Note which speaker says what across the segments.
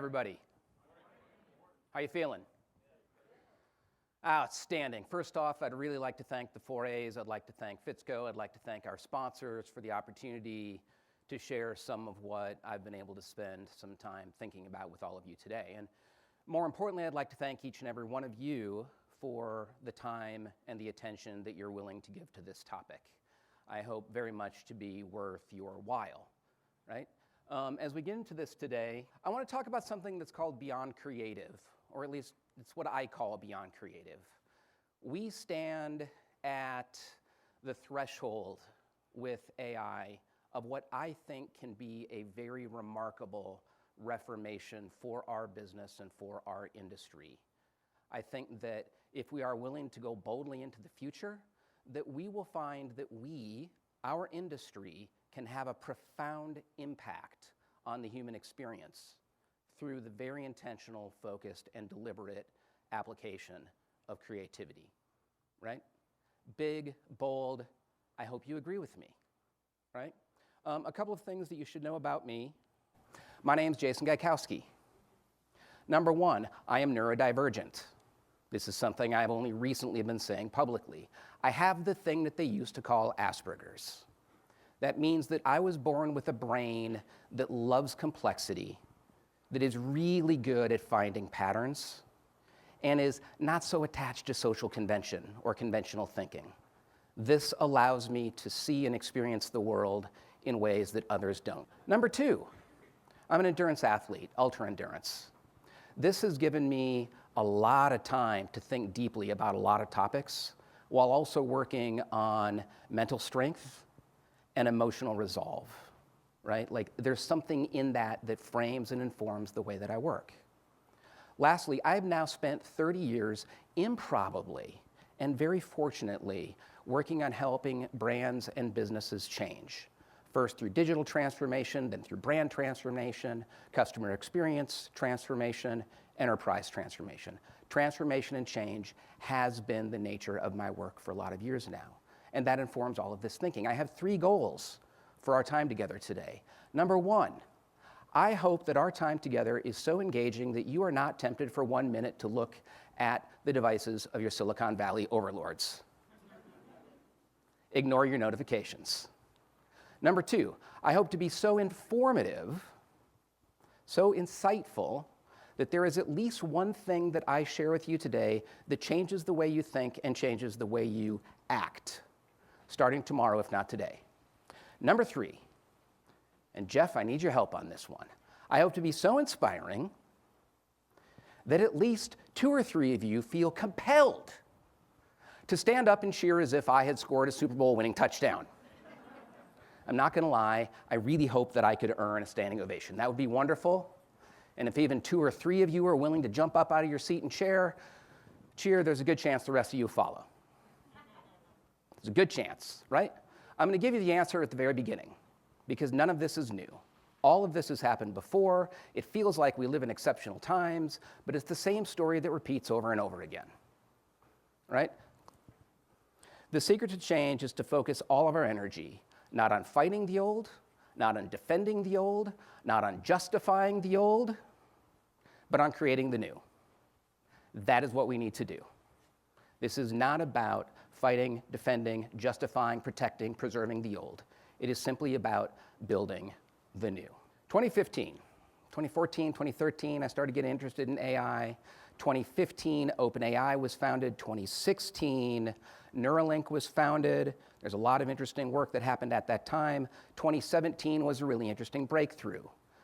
Speaker 1: everybody. How you feeling? Outstanding. First off, I'd really like to thank the 4As. I'd like to thank FFEATURED. I'd like to thank our sponsors for the opportunity to share some of what I've been able to spend some time thinking about with all of you today. And more importantly, I'd like to thank each and every one of you for the time and the attention that you're willing to give to this topic. I hope very much to be worth your while, right? As we get into this today, I want to talk about something that's called beyond creative, or at least it's what I call beyond creative. We stand at the threshold with AI of what I think can be a very remarkable reformation for our business and for our industry. I think that if we are willing to go boldly into the future, that we will find that our industry, can have a profound impact on the human experience through the very intentional, focused, and deliberate application of creativity, right? Big, bold, I hope you agree with me, right? A couple of things that you should know about me. My name's Jason Gaikowski. Number one, I am neurodivergent. This is something I've only recently been saying publicly. I have the thing that they used to call Asperger's. That means that I was born with a brain that loves complexity, that is really good at finding patterns, and is not so attached to social convention or conventional thinking. This allows me to see and experience the world in ways that others don't. Number two, I'm an endurance athlete, ultra endurance. This has given me a lot of time to think deeply about a lot of topics, while also working on mental strength and emotional resolve, right? Like there's something in that that frames and informs the way that I work. Lastly, I've now spent 30 years improbably and very fortunately working on helping brands and businesses change. First through digital transformation, then through brand transformation, customer experience transformation, enterprise transformation. Transformation and change has been the nature of my work for a lot of years now. And that informs all of this thinking. I have 3 goals for our time together today. Number one, I hope that our time together is so engaging that you are not tempted for 1 minute to look at the devices of your Silicon Valley overlords. Ignore your notifications. Number two, I hope to be so informative, so insightful, that there is at least one thing that I share with you today that changes the way you think and changes the way you act, starting tomorrow, if not today. Number three, and Jeff, I need your help on this one. I hope to be so inspiring that at least 2 or 3 of you feel compelled to stand up and cheer as if I had scored a Super Bowl winning touchdown. I'm not gonna lie, I really hope that I could earn a standing ovation. That would be wonderful. And if even 2 or 3 of you are willing to jump up out of your seat and cheer, there's a good chance the rest of you follow. There's a good chance, right? I'm going to give you the answer at the very beginning, because none of this is new. All of this has happened before. It feels like we live in exceptional times, but it's the same story that repeats over and over again, right? The secret to change is to focus all of our energy, not on fighting the old, not on defending the old, not on justifying the old, but on creating the new. That is what we need to do. This is not about fighting, defending, justifying, protecting, preserving the old. It is simply about building the new. 2015, 2014, 2013, I started getting interested in AI. 2015, OpenAI was founded. 2016, Neuralink was founded. There's a lot of interesting work that happened at that time. 2017 was a really interesting breakthrough.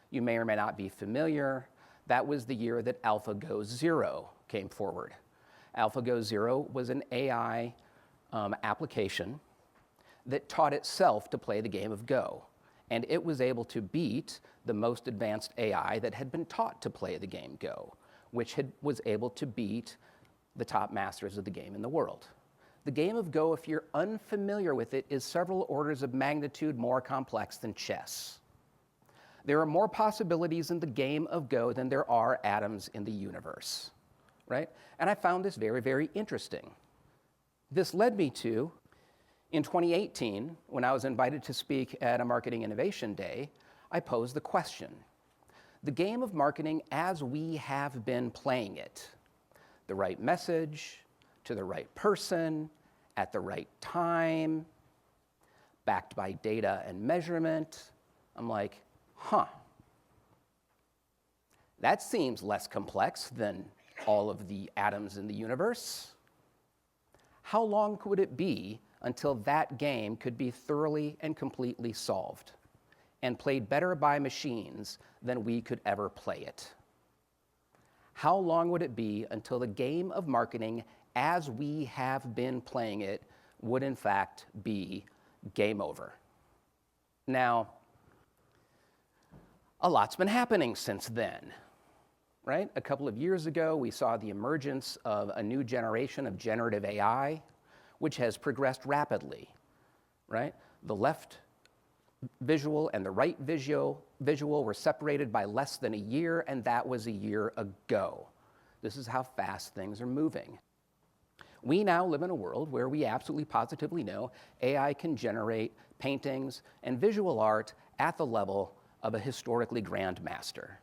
Speaker 1: You may or may not be familiar. That was the year that AlphaGo Zero came forward. AlphaGo Zero was an AI application that taught itself to play the game of Go. And it was able to beat the most advanced AI that had been taught to play the game Go, which was able to beat the top masters of the game in the world. The game of Go, if you're unfamiliar with it, is several orders of magnitude more complex than chess. There are more possibilities in the game of Go than there are atoms in the universe, right? And I found this very, very interesting. This led me to, in 2018, when I was invited to speak at a Marketing Innovation Day, I posed the question. the game of marketing as we have been playing it. The right message, to the right person, at the right time, backed by data and measurement. I'm like, that seems less complex than all of the atoms in the universe. How long could it be until that game could be thoroughly and completely solved and played better by machines than we could ever play it? How long would it be until the game of marketing as we have been playing it would in fact be game over? Now, a lot's been happening since then, right? A couple of years ago, we saw the emergence of a new generation of generative AI, which has progressed rapidly, right? The left visual and the right visual were separated by less than a year, and that was a year ago. This is how fast things are moving. We now live in a world where we absolutely positively know AI can generate paintings and visual art at the level of a historically grand master.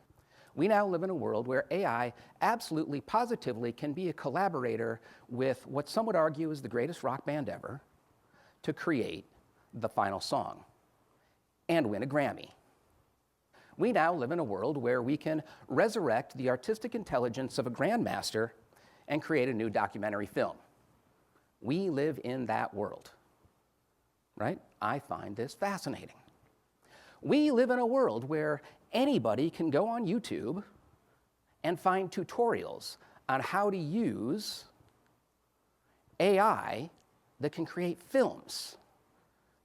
Speaker 1: We now live in a world where AI absolutely positively can be a collaborator with what some would argue is the greatest rock band ever to create the final song and win a Grammy. We now live in a world where we can resurrect the artistic intelligence of a grandmaster and create a new documentary film. We live in that world, right? I find this fascinating. We live in a world where anybody can go on YouTube and find tutorials on how to use AI that can create films.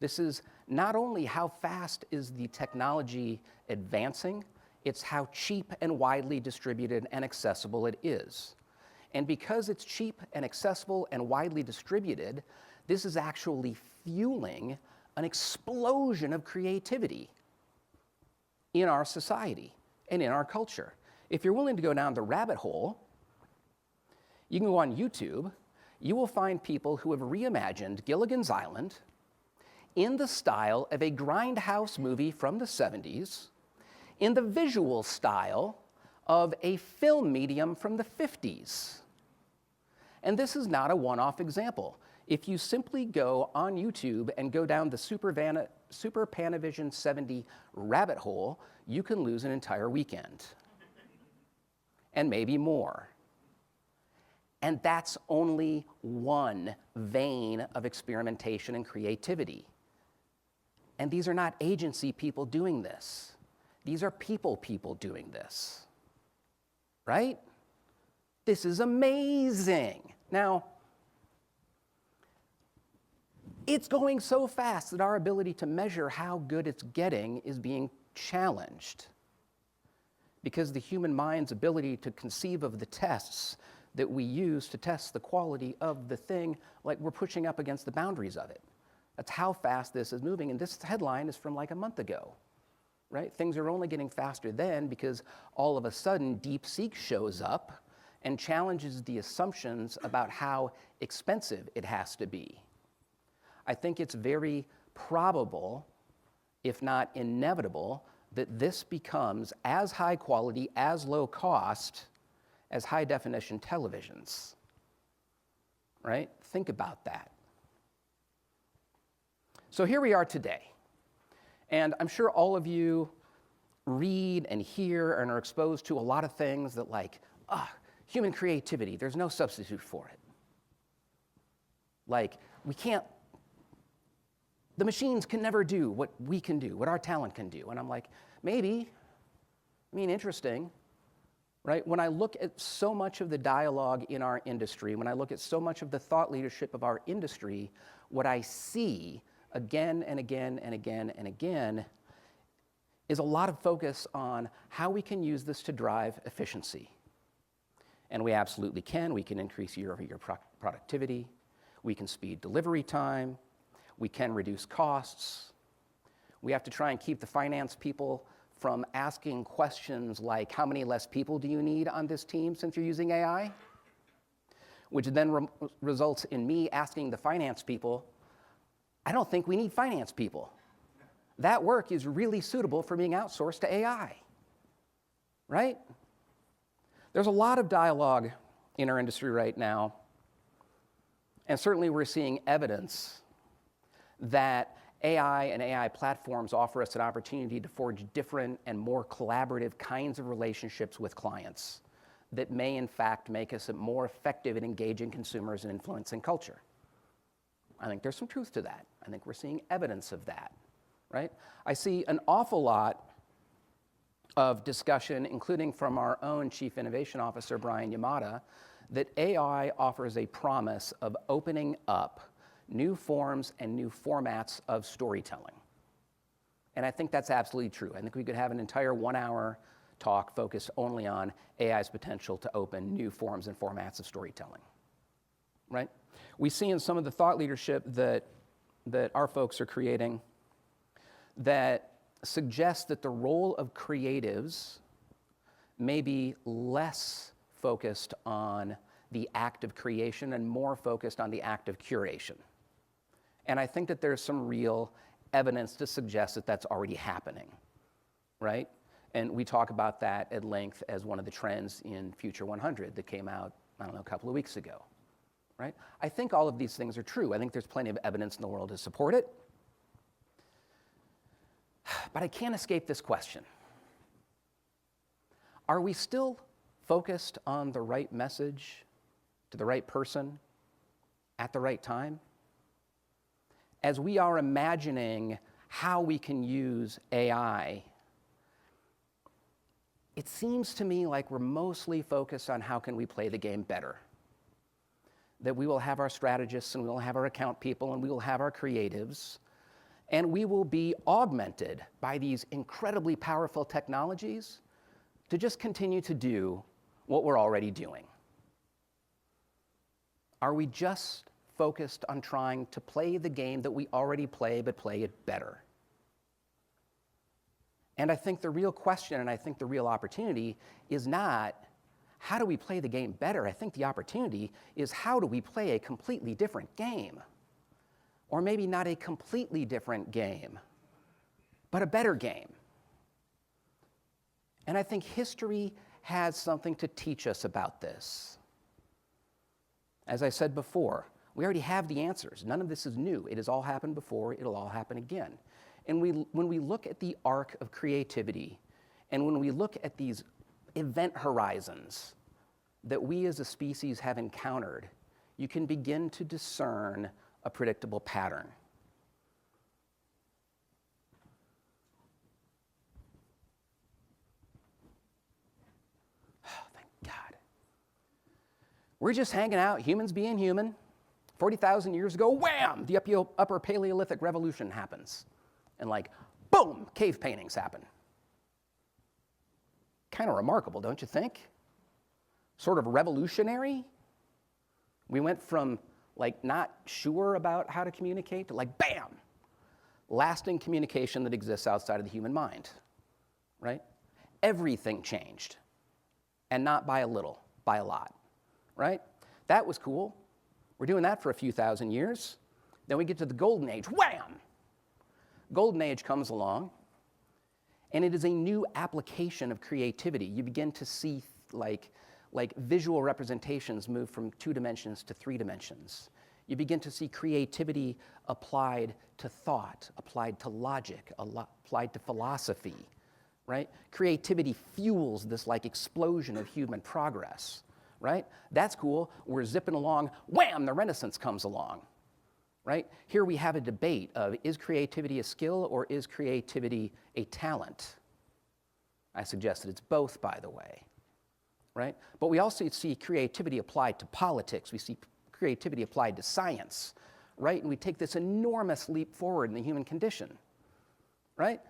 Speaker 1: This is not only how fast is the technology advancing, it's how cheap and widely distributed and accessible it is. And because it's cheap and accessible and widely distributed, this is actually fueling an explosion of creativity in our society and in our culture. If you're willing to go down the rabbit hole, you can go on YouTube. You will find people who have reimagined Gilligan's Island in the style of a grindhouse movie from the 70s, in the visual style of a film medium from the 50s. And this is not a one-off example. If you simply go on YouTube and go down the Super Panavision 70 rabbit hole, you can lose an entire weekend, and maybe more. And that's only one vein of experimentation and creativity. And these are not agency people doing this. These are people doing this, right? This is amazing. Now, it's going so fast that our ability to measure how good it's getting is being challenged, because the human mind's ability to conceive of the tests that we use to test the quality of the thing, like we're pushing up against the boundaries of it. That's how fast this is moving, and this headline is from like a month ago, right? Things are only getting faster then because all of a sudden DeepSeek shows up and challenges the assumptions about how expensive it has to be. I think it's very probable, if not inevitable, that this becomes as high quality, as low cost as high definition televisions, right? Think about that. So here we are today, and I'm sure all of you read and hear and are exposed to a lot of things that like, human creativity, there's no substitute for it. Like, the machines can never do what we can do, what our talent can do. And I'm like, maybe, interesting, right? When I look at so much of the dialogue in our industry, when I look at so much of the thought leadership of our industry, what I see again and again and again and again is a lot of focus on how we can use this to drive efficiency. And we absolutely can. We can increase year-over-year productivity. We can speed delivery time. We can reduce costs. We have to try and keep the finance people from asking questions like, how many less people do you need on this team since you're using AI? Which then results in me asking the finance people, I don't think we need finance people. That work is really suitable for being outsourced to AI. right? There's a lot of dialogue in our industry right now, and certainly we're seeing evidence that AI and AI platforms offer us an opportunity to forge different and more collaborative kinds of relationships with clients that may in fact make us more effective at engaging consumers and influencing culture. I think there's some truth to that. I think we're seeing evidence of that, right? I see an awful lot of discussion, including from our own Chief Innovation Officer, Brian Yamada, that AI offers a promise of opening up new forms and new formats of storytelling. And I think that's absolutely true. I think we could have an entire 1-hour talk focused only on AI's potential to open new forms and formats of storytelling, right? We see in some of the thought leadership that our folks are creating that suggests that the role of creatives may be less focused on the act of creation and more focused on the act of curation. And I think that there's some real evidence to suggest that that's already happening, right? And we talk about that at length as one of the trends in Future 100 that came out, I don't know, a couple of weeks ago, right? I think all of these things are true. I think there's plenty of evidence in the world to support it. But I can't escape this question. Are we still focused on the right message to the right person at the right time? As we are imagining how we can use AI, it seems to me like we're mostly focused on how can we play the game better. That we will have our strategists and we will have our account people and we will have our creatives, and we will be augmented by these incredibly powerful technologies to just continue to do what we're already doing. Are we just focused on trying to play the game that we already play, but play it better? And I think the real question, and I think the real opportunity, is not how do we play the game better? I think the opportunity is how do we play a completely different game? Or maybe not a completely different game, but a better game. And I think history has something to teach us about this. As I said before, we already have the answers. None of this is new. It has all happened before. It'll all happen again. And when we look at the arc of creativity, and when we look at these event horizons that we as a species have encountered, you can begin to discern a predictable pattern. Oh, thank God. We're just hanging out, humans being human. 40,000 years ago, wham, the upper Paleolithic revolution happens. And like, boom, cave paintings happen. Kind of remarkable, don't you think? Sort of revolutionary. We went from like not sure about how to communicate to like, bam, lasting communication that exists outside of the human mind, right? Everything changed, and not by a little, by a lot, right? That was cool. We're doing that for a few thousand years. Then we get to the golden age, wham! Golden age comes along, and it is a new application of creativity. You begin to see like visual representations move from 2 dimensions to 3 dimensions. You begin to see creativity applied to thought, applied to logic, applied to philosophy, right? Creativity fuels this like explosion of human progress, right? That's cool. We're zipping along, wham, the Renaissance comes along, right? Here we have a debate of is creativity a skill or is creativity a talent? I suggest that it's both, by the way. Right? But we also see creativity applied to politics. We see creativity applied to science, right? And we take this enormous leap forward in the human condition, right?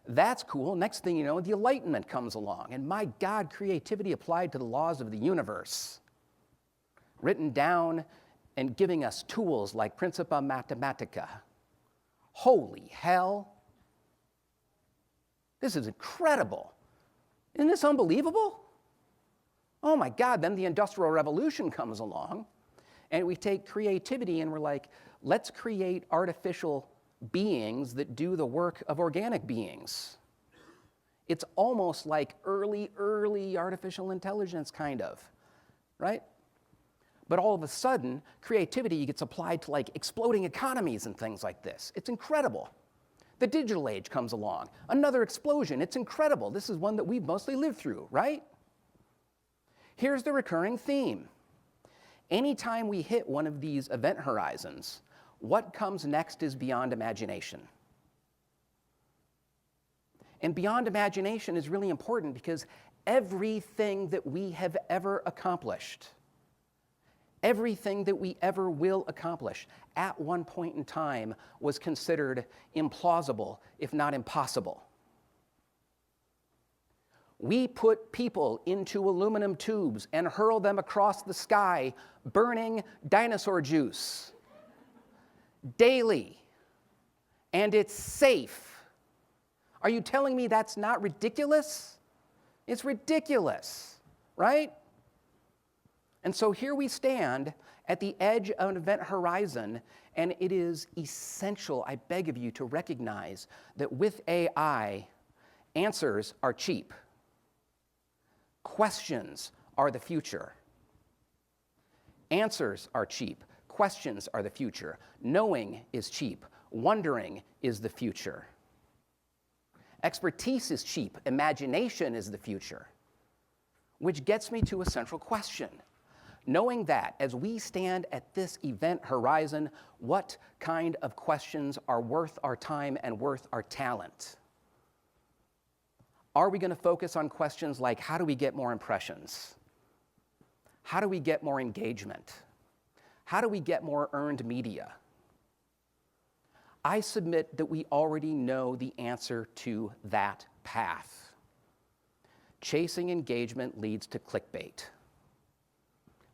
Speaker 1: That's cool. Next thing you know, the Enlightenment comes along. And my God, creativity applied to the laws of the universe, written down and giving us tools like Principia Mathematica. Holy hell. This is incredible. Isn't this unbelievable? Oh my God, then the Industrial Revolution comes along, and we take creativity and we're like, let's create artificial beings that do the work of organic beings. It's almost like early artificial intelligence, kind of, right? But all of a sudden, creativity gets applied to like exploding economies and things like this. It's incredible. The digital age comes along, another explosion. It's incredible. This is one that we've mostly lived through, right? Here's the recurring theme. Anytime we hit one of these event horizons, what comes next is beyond imagination. And beyond imagination is really important because everything that we have ever accomplished, everything that we ever will accomplish at one point in time was considered implausible, if not impossible. We put people into aluminum tubes and hurl them across the sky, burning dinosaur juice daily, and it's safe. Are you telling me that's not ridiculous? It's ridiculous, right? And so here we stand at the edge of an event horizon, and it is essential, I beg of you, to recognize that with AI, answers are cheap. Questions are the future. Answers are cheap. Questions are the future. Knowing is cheap. Wondering is the future. Expertise is cheap. Imagination is the future. Which gets me to a central question. Knowing that, as we stand at this event horizon, what kind of questions are worth our time and worth our talent? Are we going to focus on questions like, how do we get more impressions? How do we get more engagement? How do we get more earned media? I submit that we already know the answer to that path. Chasing engagement leads to clickbait.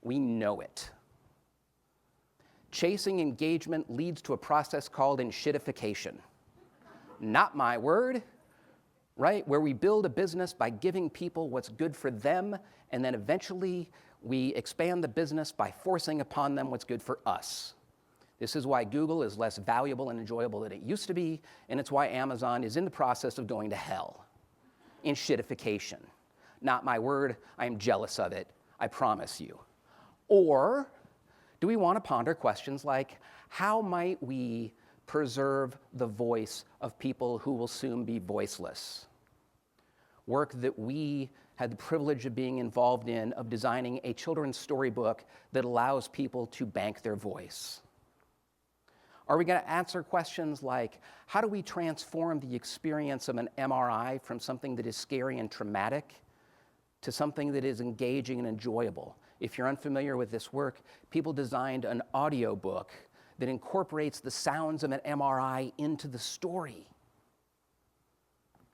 Speaker 1: We know it. Chasing engagement leads to a process called enshittification. Not my word, right? Where we build a business by giving people what's good for them, and then eventually we expand the business by forcing upon them what's good for us. This is why Google is less valuable and enjoyable than it used to be, and it's why Amazon is in the process of going to hell. Enshittification. Not my word, I am jealous of it, I promise you. Or do we want to ponder questions like, how might we preserve the voice of people who will soon be voiceless? Work that we had the privilege of being involved in, of designing a children's storybook that allows people to bank their voice. Are we going to answer questions like, how do we transform the experience of an MRI from something that is scary and traumatic to something that is engaging and enjoyable? If you're unfamiliar with this work, people designed an audiobook that incorporates the sounds of an MRI into the story.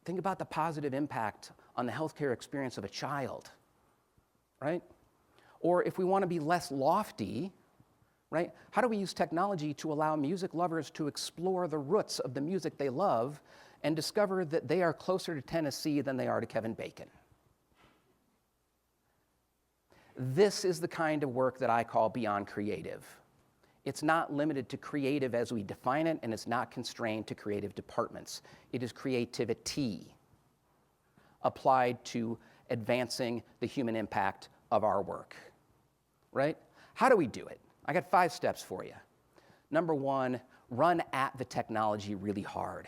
Speaker 1: Think about the positive impact on the healthcare experience of a child, right? Or if we want to be less lofty, right? How do we use technology to allow music lovers to explore the roots of the music they love and discover that they are closer to Tennessee than they are to Kevin Bacon? This is the kind of work that I call beyond creative. It's not limited to creative as we define it, and it's not constrained to creative departments. It is creativity applied to advancing the human impact of our work, right? How do we do it? I got 5 steps for you. Number 1, run at the technology really hard.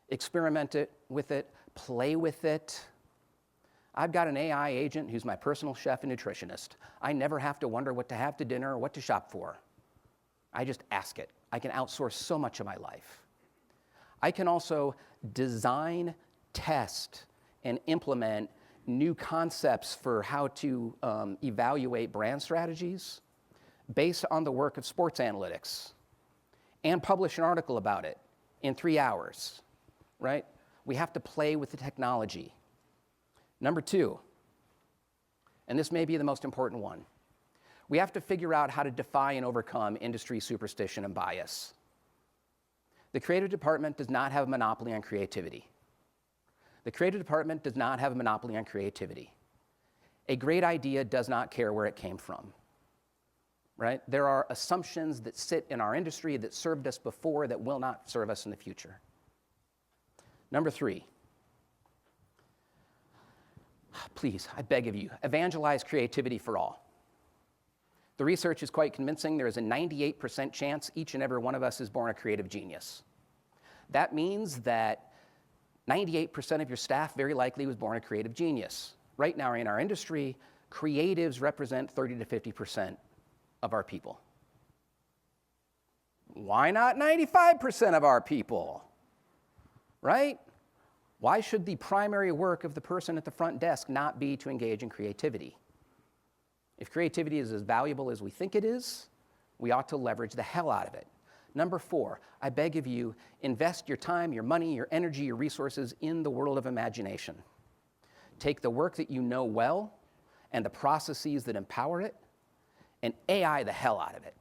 Speaker 1: Experiment with it, play with it. I've got an AI agent who's my personal chef and nutritionist. I never have to wonder what to have to dinner or what to shop for. I just ask it. I can outsource so much of my life. I can also design, test, and implement new concepts for how to evaluate brand strategies based on the work of sports analytics and publish an article about it in 3 hours, right? We have to play with the technology. Number 2, and this may be the most important one, we have to figure out how to defy and overcome industry superstition and bias. The creative department does not have a monopoly on creativity. The creative department does not have a monopoly on creativity. A great idea does not care where it came from, right? There are assumptions that sit in our industry that served us before that will not serve us in the future. Number 3, Please, I beg of you, evangelize creativity for all. The research is quite convincing. There is a 98% chance each and every one of us is born a creative genius. That means that 98% of your staff very likely was born a creative genius. Right now in our industry, creatives represent 30 to 50% of our people. Why not 95% of our people? Right? Why should the primary work of the person at the front desk not be to engage in creativity? If creativity is as valuable as we think it is, we ought to leverage the hell out of it. Number 4, I beg of you, invest your time, your money, your energy, your resources in the world of imagination. Take the work that you know well and the processes that empower it, and AI the hell out of it.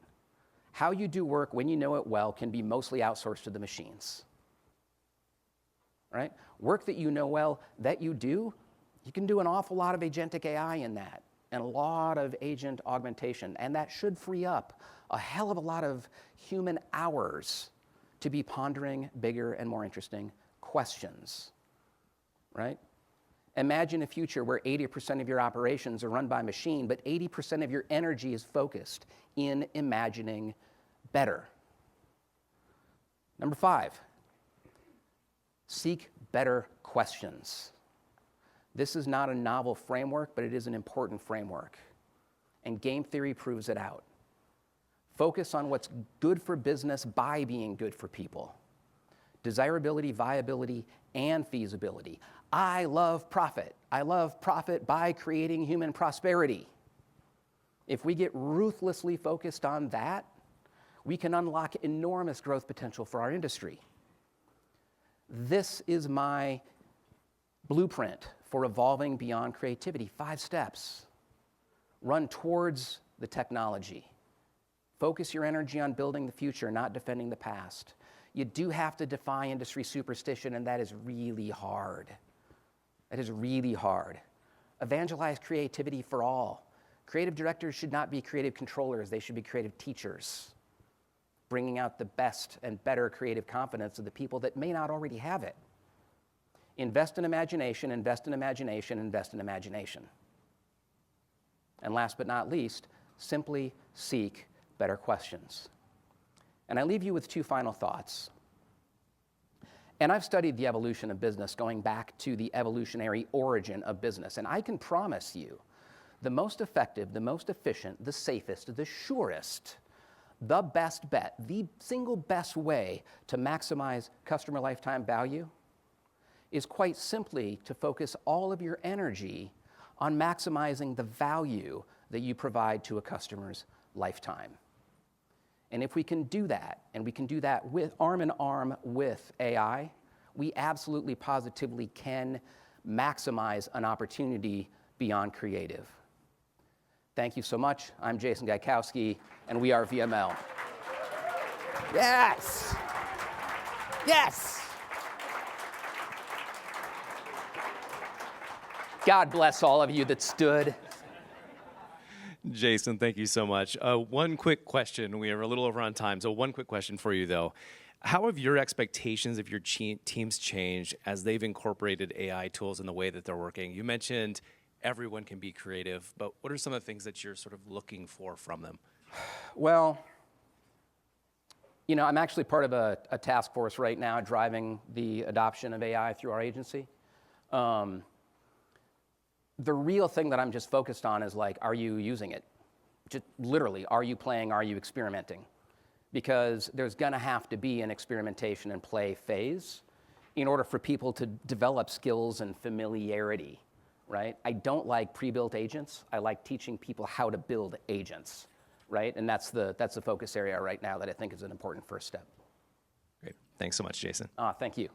Speaker 1: How you do work when you know it well can be mostly outsourced to the machines. Right? Work that you know well, that you do, you can do an awful lot of agentic AI in that, and a lot of agent augmentation, and that should free up a hell of a lot of human hours to be pondering bigger and more interesting questions, right? Imagine a future where 80% of your operations are run by machine, but 80% of your energy is focused in imagining better. Number 5, seek better questions. This is not a novel framework, but it is an important framework. And game theory proves it out. Focus on what's good for business by being good for people. Desirability, viability, and feasibility. I love profit. I love profit by creating human prosperity. If we get ruthlessly focused on that, we can unlock enormous growth potential for our industry. This is my blueprint for evolving beyond creativity. 5 steps. Run towards the technology. Focus your energy on building the future, not defending the past. You do have to defy industry superstition, and that is really hard. That is really hard. Evangelize creativity for all. Creative directors should not be creative controllers. They should be creative teachers, bringing out the best and better creative confidence of the people that may not already have it. Invest in imagination, invest in imagination, invest in imagination. And last but not least, simply seek better questions. And I leave you with 2 final thoughts. And I've studied the evolution of business going back to the evolutionary origin of business. And I can promise you, the most effective, the most efficient, the safest, the surest, the best bet, the single best way to maximize customer lifetime value is quite simply to focus all of your energy on maximizing the value that you provide to a customer's lifetime. And if we can do that, and we can do that with arm in arm with AI, we absolutely positively can maximize an opportunity beyond creative. Thank you so much. I'm Jason Gaikowski, and we are VML. Yes! Yes! God bless all of you that stood.
Speaker 2: Jason, thank you so much. One quick question. We are a little over on time, so one quick question for you, though. How have your expectations of your teams changed as they've incorporated AI tools in the way that they're working? You mentioned everyone can be creative, but what are some of the things that you're sort of looking for from them?
Speaker 1: Well, you know, I'm actually part of a task force right now driving the adoption of AI through our agency. The real thing that I'm just focused on is like, are you using it? Just literally, are you playing, are you experimenting? Because there's gonna have to be an experimentation and play phase in order for people to develop skills and familiarity, right? I don't like pre-built agents. I like teaching people how to build agents, right? And that's the focus area right now that I think is an important first step.
Speaker 2: Great, thanks so much, Jason.
Speaker 1: Thank you.